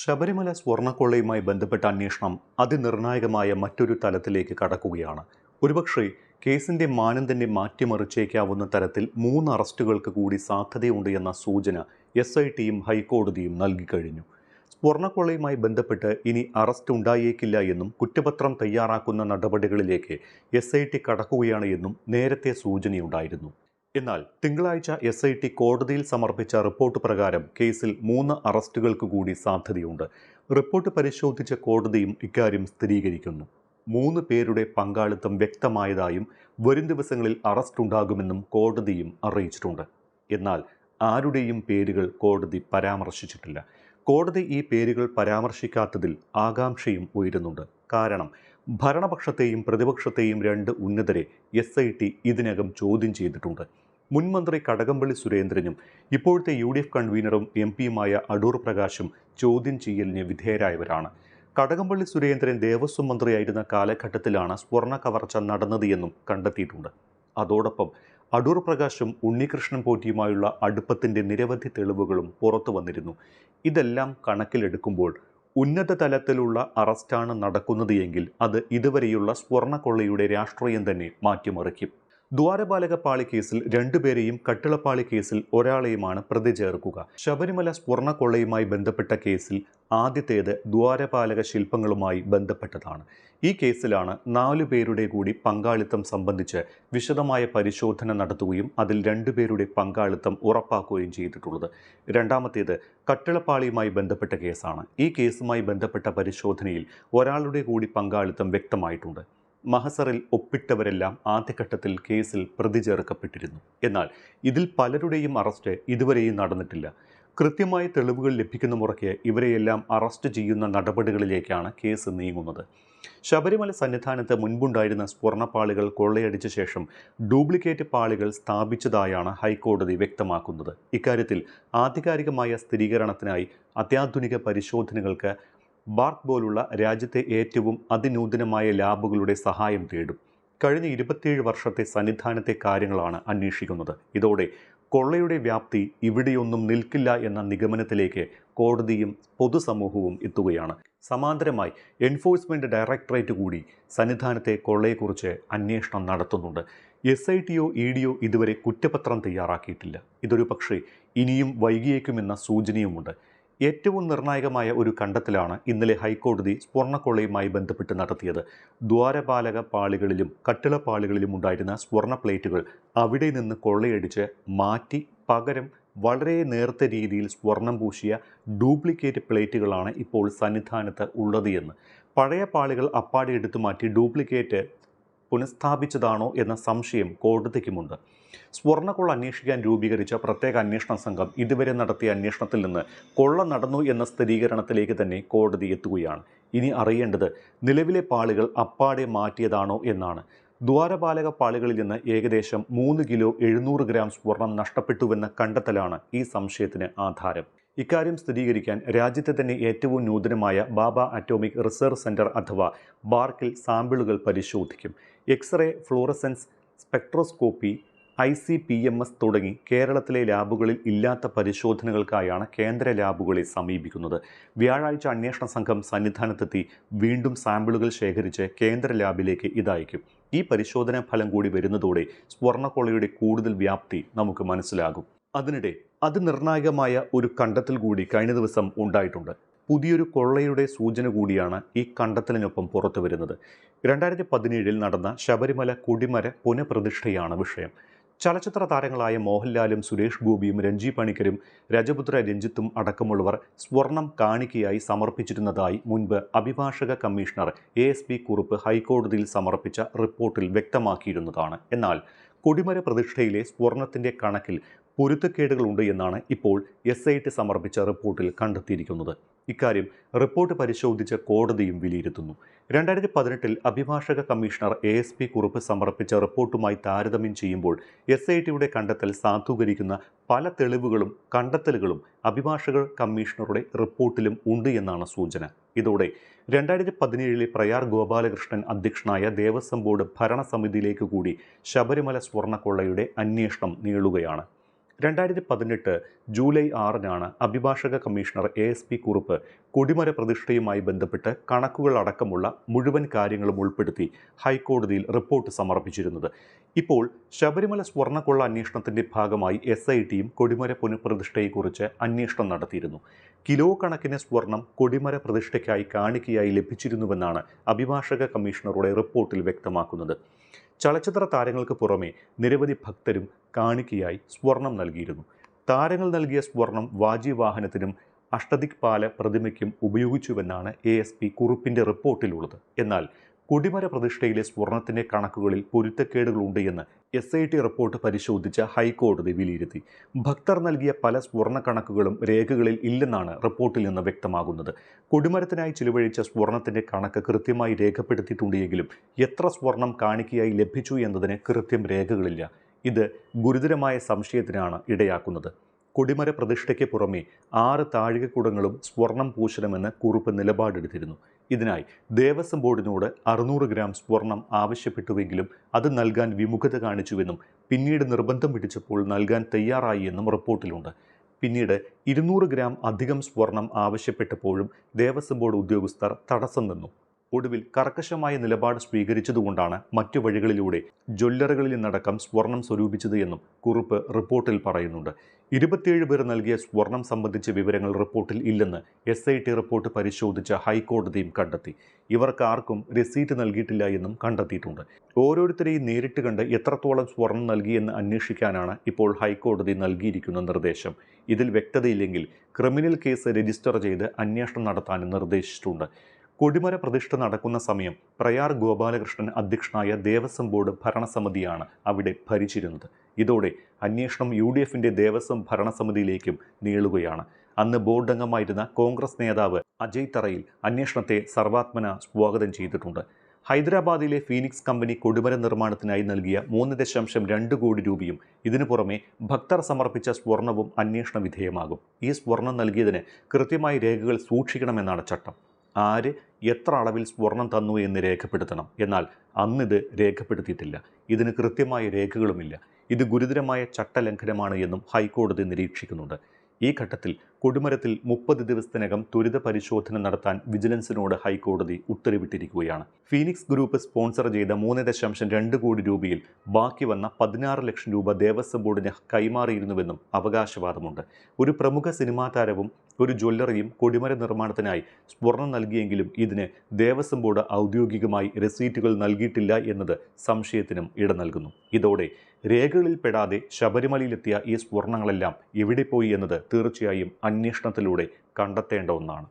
ശബരിമല സ്വർണ്ണക്കൊള്ളയുമായി ബന്ധപ്പെട്ട അന്വേഷണം അതിനിർണായകമായ മറ്റൊരു തലത്തിലേക്ക് കടക്കുകയാണ്. ഒരുപക്ഷെ കേസിന്റെ മാനം തന്നെ മാറ്റിമറിച്ചേക്കാവുന്ന തരത്തിൽ 3 അറസ്റ്റുകൾക്ക് കൂടി സാധ്യതയുണ്ട് എന്ന സൂചന SITയും ഹൈക്കോടതിയും നൽകിക്കഴിഞ്ഞു. സ്വർണ്ണക്കൊള്ളയുമായി ബന്ധപ്പെട്ട് ഇനി അറസ്റ്റ് ഉണ്ടായേക്കില്ല എന്നും കുറ്റപത്രം തയ്യാറാക്കുന്ന നടപടികളിലേക്ക് SIT കടക്കുകയാണ് എന്നും നേരത്തെ സൂചനയുണ്ടായിരുന്നു. എന്നാൽ തിങ്കളാഴ്ച SIT കോടതിയിൽ സമർപ്പിച്ച റിപ്പോർട്ട് പ്രകാരം കേസിൽ 3 അറസ്റ്റുകൾക്ക് കൂടി സാധ്യതയുണ്ട്. റിപ്പോർട്ട് പരിശോധിച്ച കോടതിയും ഇക്കാര്യം സ്ഥിരീകരിക്കുന്നു. 3 പേരുടെ പങ്കാളിത്തം വ്യക്തമായതായും വരും ദിവസങ്ങളിൽ അറസ്റ്റ് ഉണ്ടാകുമെന്നും കോടതിയും അറിയിച്ചിട്ടുണ്ട്. എന്നാൽ ആരുടെയും പേരുകൾ കോടതി പരാമർശിച്ചിട്ടില്ല. കോടതി ഈ പേരുകൾ പരാമർശിക്കാത്തതിൽ ആകാംക്ഷയും ഉയരുന്നുണ്ട്. കാരണം ഭരണപക്ഷത്തെയും പ്രതിപക്ഷത്തെയും 2 ഉന്നതരെ SIT ഇതിനകം ചോദ്യം ചെയ്തിട്ടുണ്ട്. മുൻമന്ത്രി കടകംപള്ളി സുരേന്ദ്രനും ഇപ്പോഴത്തെ UDF കൺവീനറും MP-യുമായ അടൂർ പ്രകാശും ചോദ്യം ചെയ്യലിന് വിധേയരായവരാണ്. കടകംപള്ളി സുരേന്ദ്രൻ ദേവസ്വം മന്ത്രിയായിരുന്ന കാലഘട്ടത്തിലാണ് സ്വർണ്ണ കവർച്ച നടന്നത് എന്നും കണ്ടെത്തിയിട്ടുണ്ട്. അതോടൊപ്പം അടൂർ പ്രകാശും ഉണ്ണികൃഷ്ണൻ പോറ്റിയുമായുള്ള അടുപ്പത്തിന്റെ നിരവധി തെളിവുകളും പുറത്തു വന്നിരുന്നു. ഇതെല്ലാം കണക്കിലെടുക്കുമ്പോൾ ഉന്നത തലത്തിലുള്ള അറസ്റ്റാണ് നടക്കുന്നത് എങ്കിൽ അത് ഇതുവരെയുള്ള സ്വർണ്ണക്കൊള്ളയുടെ രാഷ്ട്രീയം തന്നെ മാറ്റിമറിക്കും. ദ്വാരപാലക പാളി കേസിൽ 2 പേരെയും കട്ടിളപ്പാളി കേസിൽ ഒരാളെയുമാണ് പ്രതി ചേർക്കുക. ശബരിമല സ്വർണ്ണക്കൊള്ളയുമായി ബന്ധപ്പെട്ട കേസിൽ ആദ്യത്തേത് ദ്വാരപാലക ശില്പങ്ങളുമായി ബന്ധപ്പെട്ടതാണ്. ഈ കേസിലാണ് 4 പേരുടെ കൂടി പങ്കാളിത്തം സംബന്ധിച്ച് വിശദമായ പരിശോധന നടത്തുകയും അതിൽ 2 പേരുടെ പങ്കാളിത്തം ഉറപ്പാക്കുകയും ചെയ്തിട്ടുള്ളത്. രണ്ടാമത്തേത് കട്ടിളപ്പാളിയുമായി ബന്ധപ്പെട്ട കേസാണ്. ഈ കേസുമായി ബന്ധപ്പെട്ട പരിശോധനയിൽ ഒരാളുടെ കൂടി പങ്കാളിത്തം വ്യക്തമായിട്ടുണ്ട്. മഹസറിൽ ഒപ്പിട്ടവരെല്ലാം ആദ്യഘട്ടത്തിൽ കേസിൽ പ്രതി ചേർക്കപ്പെട്ടിരുന്നു. എന്നാൽ ഇതിൽ പലരുടെയും അറസ്റ്റ് ഇതുവരെയും നടന്നിട്ടില്ല. കൃത്യമായ തെളിവുകൾ ലഭിക്കുന്ന മുറയ്ക്ക് ഇവരെയെല്ലാം അറസ്റ്റ് ചെയ്യുന്ന നടപടികളിലേക്കാണ് കേസ് നീങ്ങുന്നത്. ശബരിമല സന്നിധാനത്ത് മുൻപുണ്ടായിരുന്ന സ്വർണ്ണപ്പാളികൾ കൊള്ളയടിച്ച ശേഷം ഡ്യൂപ്ലിക്കേറ്റ് പാളികൾ സ്ഥാപിച്ചതായാണ് ഹൈക്കോടതി വ്യക്തമാക്കുന്നത്. ഇക്കാര്യത്തിൽ ആധികാരികമായ സ്ഥിരീകരണത്തിനായി അത്യാധുനിക പരിശോധനകൾക്ക് ബാർക്ക് പോലുള്ള രാജ്യത്തെ ഏറ്റവും അതിനൂതനമായ ലാബുകളുടെ സഹായം തേടും. കഴിഞ്ഞ 27 വർഷത്തെ സന്നിധാനത്തെ കാര്യങ്ങളാണ് അന്വേഷിക്കുന്നത്. ഇതോടെ കൊള്ളയുടെ വ്യാപ്തി ഇവിടെയൊന്നും നിൽക്കില്ല എന്ന നിഗമനത്തിലേക്ക് കോടതിയും പൊതുസമൂഹവും എത്തുകയാണ്. സമാന്തരമായി എൻഫോഴ്സ്മെന്റ് ഡയറക്ടറേറ്റ് കൂടി സന്നിധാനത്തെ കൊള്ളയെക്കുറിച്ച് അന്വേഷണം നടത്തുന്നുണ്ട്. SITയോ EDയോ ഇതുവരെ കുറ്റപത്രം തയ്യാറാക്കിയിട്ടില്ല. ഇതൊരു പക്ഷേ ഇനിയും വൈകിയേക്കുമെന്ന സൂചനയുമുണ്ട്. ഏറ്റവും നിർണായകമായ ഒരു കണ്ടെത്തലാണ് ഇന്നലെ ഹൈക്കോടതി സ്വർണ്ണക്കൊള്ളയുമായി ബന്ധപ്പെട്ട് നടത്തിയത്. ദ്വാരപാലക പാളികളിലും കട്ടിളപ്പാളികളിലും ഉണ്ടായിരുന്ന സ്വർണ്ണ പ്ലേറ്റുകൾ അവിടെ നിന്ന് കൊള്ളയടിച്ച് മാറ്റി പകരം വളരെ നേർത്ത രീതിയിൽ സ്വർണം പൂശിയ ഡ്യൂപ്ലിക്കേറ്റ് പ്ലേറ്റുകളാണ് ഇപ്പോൾ സന്നിധാനത്ത് ഉള്ളത് എന്ന്. പഴയ പാളികൾ അപ്പാടെ എടുത്തു മാറ്റി ഡ്യൂപ്ലിക്കേറ്റ് പുനഃസ്ഥാപിച്ചതാണോ എന്ന സംശയം കോടതിക്കുമുണ്ട്. സ്വർണ്ണക്കൊള്ള അന്വേഷിക്കാൻ രൂപീകരിച്ച പ്രത്യേക അന്വേഷണ സംഘം ഇതുവരെ നടത്തിയ അന്വേഷണത്തിൽ നിന്ന് കൊള്ള നടന്നു എന്ന സ്ഥിരീകരണത്തിലേക്ക് തന്നെ കോടതി എത്തുകയാണ്. ഇനി അറിയേണ്ടത് നിലവിലെ പാളികൾ അപ്പാടെ മാറ്റിയതാണോ എന്നാണ്. ദ്വാരപാലക പാളികളിൽ നിന്ന് ഏകദേശം 3 കിലോ 700 ഗ്രാം സ്വർണം നഷ്ടപ്പെട്ടുവെന്ന കണ്ടെത്തലാണ് ഈ സംശയത്തിന് ആധാരം. ഇക്കാര്യം സ്ഥിരീകരിക്കാൻ രാജ്യത്തെ തന്നെ ഏറ്റവും നൂതനമായ ബാബ അറ്റോമിക് റിസർച്ച് സെന്റർ അഥവാ ബാർക്കിൽ സാമ്പിളുകൾ പരിശോധിക്കും. എക്സ്റേ, ഫ്ലൂറസെൻസ് സ്പെക്ട്രോസ്കോപ്പി, ICPMS തുടങ്ങി കേരളത്തിലെ ലാബുകളിൽ ഇല്ലാത്ത പരിശോധനകൾക്കായാണ് കേന്ദ്ര ലാബുകളെ സമീപിക്കുന്നത്. വ്യാഴാഴ്ച അന്വേഷണ സംഘം സന്നിധാനത്തെത്തി വീണ്ടും സാമ്പിളുകൾ ശേഖരിച്ച് കേന്ദ്ര ലാബിലേക്ക് ഇതയക്കും. ഈ പരിശോധനാ ഫലം കൂടി വരുന്നതോടെ സ്വർണ്ണക്കൊള്ളയുടെ കൂടുതൽ വ്യാപ്തി നമുക്ക് മനസ്സിലാകും. അതിനിടെ അതിനിർണായകമായ ഒരു കണ്ടെത്തൽ കൂടി കഴിഞ്ഞ ദിവസം ഉണ്ടായിട്ടുണ്ട്. പുതിയൊരു കൊള്ളയുടെ സൂചന കൂടിയാണ് ഈ കണ്ടെത്തലിനൊപ്പം പുറത്തു വരുന്നത്. 2017 നടന്ന ശബരിമല കൊടിമര പുനഃപ്രതിഷ്ഠയാണ് വിഷയം. ചലച്ചിത്ര താരങ്ങളായ മോഹൻലാലും സുരേഷ് ഗോപിയും രഞ്ജി പണിക്കരും രജപുത്ര രഞ്ജിത്തും അടക്കമുള്ളവർ സ്വർണം കാണിക്കയായി സമർപ്പിച്ചിരുന്നതായി മുൻപ് അഭിഭാഷക കമ്മീഷണർ ASP കുറുപ്പ് ഹൈക്കോടതിയിൽ സമർപ്പിച്ച റിപ്പോർട്ടിൽ വ്യക്തമാക്കിയിരുന്നതാണ്. എന്നാൽ കൊടിമര പ്രതിഷ്ഠയിലെ സ്വർണത്തിന്റെ കണക്കിൽ പൊരുത്തക്കേടുകളുണ്ട് എന്നാണ് ഇപ്പോൾ SIT സമർപ്പിച്ച റിപ്പോർട്ടിൽ കണ്ടെത്തിയിരിക്കുന്നത്. ഇക്കാര്യം റിപ്പോർട്ട് പരിശോധിച്ച കോടതിയും വിലയിരുത്തുന്നു. 2018 അഭിഭാഷക കമ്മീഷണർ ASP കുറുപ്പ് സമർപ്പിച്ച റിപ്പോർട്ടുമായി താരതമ്യം ചെയ്യുമ്പോൾ SITയുടെ കണ്ടെത്തൽ സാധൂകരിക്കുന്ന പല തെളിവുകളും കണ്ടെത്തലുകളും അഭിഭാഷക കമ്മീഷണറുടെ റിപ്പോർട്ടിലും ഉണ്ട് എന്നാണ് സൂചന. ഇതോടെ 2017 പ്രയാർ ഗോപാലകൃഷ്ണൻ അധ്യക്ഷനായ ദേവസ്വം ബോർഡ് ഭരണസമിതിയിലേക്ക് കൂടി ശബരിമല സ്വർണ്ണക്കൊള്ളയുടെ അന്വേഷണം നീളുകയാണ്. 2018 ജൂലൈ 6-നാണ് അഭിഭാഷക കമ്മീഷണർ ASP കുറുപ്പ് കൊടിമര പ്രതിഷ്ഠയുമായി ബന്ധപ്പെട്ട് കണക്കുകൾ അടക്കമുള്ള മുഴുവൻ കാര്യങ്ങളും ഉൾപ്പെടുത്തി ഹൈക്കോടതിയിൽ റിപ്പോർട്ട് സമർപ്പിച്ചിരുന്നത്. ഇപ്പോൾ ശബരിമല സ്വർണ്ണക്കൊള്ള അന്വേഷണത്തിന്റെ ഭാഗമായി SITയും കൊടിമര പുനഃപ്രതിഷ്ഠയെക്കുറിച്ച് അന്വേഷണം നടത്തിയിരുന്നു. കിലോ കണക്കിന് സ്വർണം കൊടിമര പ്രതിഷ്ഠയ്ക്കായി കാണിക്കയായി ലഭിച്ചിരുന്നുവെന്നാണ് അഭിഭാഷക കമ്മീഷണറുടെ റിപ്പോർട്ടിൽ വ്യക്തമാക്കുന്നത്. ചലച്ചിത്ര താരങ്ങൾക്ക് പുറമെ നിരവധി ഭക്തരും കാണിക്കയായി സ്വർണം നൽകിയിരുന്നു. താരങ്ങൾ നൽകിയ സ്വർണം വാജിവാഹനത്തിനും അഷ്ടദിക്പാല പ്രതിമയ്ക്കും ഉപയോഗിച്ചുവെന്നാണ് ASP കുറുപ്പിന്റെ റിപ്പോർട്ടിലുള്ളത്. എന്നാൽ കൊടിമര പ്രതിഷ്ഠയിലെ സ്വർണത്തിന്റെ കണക്കുകളിൽ പൊരുത്തക്കേടുകളുണ്ട് എന്ന് SIT റിപ്പോർട്ട് പരിശോധിച്ച ഹൈക്കോടതി വിലയിരുത്തി. ഭക്തർ നൽകിയ പല സ്വർണ്ണ കണക്കുകളും രേഖകളിൽ ഇല്ലെന്നാണ് റിപ്പോർട്ടിൽ നിന്ന് വ്യക്തമാകുന്നത്. കൊടിമരത്തിനായി ചിലവഴിച്ച സ്വർണത്തിന്റെ കണക്ക് കൃത്യമായി രേഖപ്പെടുത്തിയിട്ടുണ്ടെങ്കിലും എത്ര സ്വർണം കാണിക്കയായി ലഭിച്ചു എന്നതിന് കൃത്യം രേഖകളില്ല. ഇത് ഗുരുതരമായ സംശയത്തിനാണ് ഇടയാക്കുന്നത്. കൊടിമര പ്രതിഷ്ഠയ്ക്ക് പുറമെ 6 താഴികക്കുടങ്ങളും സ്വർണം പൂശണമെന്ന് കുറുപ്പ് നിലപാടെടുത്തിരുന്നു. ഇതിനായി ദേവസ്വം ബോർഡിനോട് 600 ഗ്രാം സ്വർണം ആവശ്യപ്പെട്ടുവെങ്കിലും അത് നൽകാൻ വിമുഖത കാണിച്ചുവെന്നും പിന്നീട് നിർബന്ധം പിടിച്ചപ്പോൾ നൽകാൻ തയ്യാറായി എന്നും റിപ്പോർട്ടിലുണ്ട്. പിന്നീട് 200 ഗ്രാം അധികം സ്വർണം ആവശ്യപ്പെട്ടപ്പോഴും ദേവസ്വം ബോർഡ് ഉദ്യോഗസ്ഥർ തടസ്സം നിന്നു. ഒടുവിൽ കർക്കശമായ നിലപാട് സ്വീകരിച്ചതുകൊണ്ടാണ് മറ്റു വഴികളിലൂടെ ജ്വല്ലറികളിൽ നിന്നടക്കം സ്വർണം സ്വരൂപിച്ചത് എന്നും കുറുപ്പ് റിപ്പോർട്ടിൽ പറയുന്നുണ്ട്. 27 പേർ നൽകിയ സ്വർണം സംബന്ധിച്ച വിവരങ്ങൾ റിപ്പോർട്ടിൽ ഇല്ലെന്ന് SIT റിപ്പോർട്ട് പരിശോധിച്ച ഹൈക്കോടതിയും കണ്ടെത്തി. ഇവർക്ക് ആർക്കും രസീറ്റ് നൽകിയിട്ടില്ല എന്നും കണ്ടെത്തിയിട്ടുണ്ട്. ഓരോരുത്തരെയും നേരിട്ട് കണ്ട് എത്രത്തോളം സ്വർണം നൽകിയെന്ന് അന്വേഷിക്കാനാണ് ഇപ്പോൾ ഹൈക്കോടതി നൽകിയിരിക്കുന്ന നിർദ്ദേശം. ഇതിൽ വ്യക്തതയില്ലെങ്കിൽ ക്രിമിനൽ കേസ് രജിസ്റ്റർ ചെയ്ത് അന്വേഷണം നടത്താനും നിർദ്ദേശിച്ചിട്ടുണ്ട്. കൊടിമര പ്രതിഷ്ഠ നടക്കുന്ന സമയം പ്രയാർ ഗോപാലകൃഷ്ണൻ അധ്യക്ഷനായ ദേവസ്വം ബോർഡ് ഭരണസമിതിയാണ് അവിടെ ഭരിച്ചിരുന്നത്. ഇതോടെ അന്വേഷണം UDFന്റെ ദേവസ്വം ഭരണസമിതിയിലേക്കും നീളുകയാണ്. അന്ന് ബോർഡ് അംഗമായിരുന്ന കോൺഗ്രസ് നേതാവ് അജയ് തറയിൽ അന്വേഷണത്തെ സർവാത്മന സ്വാഗതം ചെയ്തിട്ടുണ്ട്. ഹൈദരാബാദിലെ ഫീനിക്സ് കമ്പനി കൊടിമര നിർമ്മാണത്തിനായി നൽകിയ 3.2 കോടി രൂപയും ഇതിനു പുറമെ ഭക്തർ സമർപ്പിച്ച സ്വർണവും അന്വേഷണ വിധേയമാകും. ഈ സ്വർണം നൽകിയതിന് കൃത്യമായി രേഖകൾ സൂക്ഷിക്കണമെന്നാണ് ചട്ടം. ആര് എത്ര അളവിൽ സ്വർണം തന്നു എന്ന് രേഖപ്പെടുത്തണം. എന്നാൽ അന്നിത് രേഖപ്പെടുത്തിയിട്ടില്ല. ഇതിന് കൃത്യമായ രേഖകളുമില്ല. ഇത് ഗുരുതരമായ ചട്ടലംഘനമാണ് എന്നും ഹൈക്കോടതി നിരീക്ഷിക്കുന്നുണ്ട്. ഈ ഘട്ടത്തിൽ കൊടിമരത്തിൽ 30 ദിവസത്തിനകം ത്വരിത പരിശോധന നടത്താൻ വിജിലൻസിനോട് ഹൈക്കോടതി ഉത്തരവിട്ടിരിക്കുകയാണ്. ഫീനിക്സ് ഗ്രൂപ്പ് സ്പോൺസർ ചെയ്ത 3.2 കോടി രൂപയിൽ ബാക്കി വന്ന 16 ലക്ഷം രൂപ ദേവസ്വം ബോർഡിന് കൈമാറിയിരുന്നുവെന്നും അവകാശവാദമുണ്ട്. ഒരു പ്രമുഖ സിനിമാ താരവും ഒരു ജ്വല്ലറിയും കൊടിമര നിർമ്മാണത്തിനായി സ്വർണം നൽകിയെങ്കിലും ഇതിന് ദേവസ്വം ബോർഡ് ഔദ്യോഗികമായി രസീറ്റുകൾ നൽകിയിട്ടില്ല എന്നത് സംശയത്തിനും ഇട നൽകുന്നു. ഇതോടെ രേഖകളിൽ പെടാതെ ശബരിമലയിലെത്തിയ ഈ സ്വർണങ്ങളെല്ലാം എവിടെ പോയി എന്നത് തീർച്ചയായും അന്വേഷണത്തിലൂടെ കണ്ടെത്തേണ്ട ഒന്നാണ്.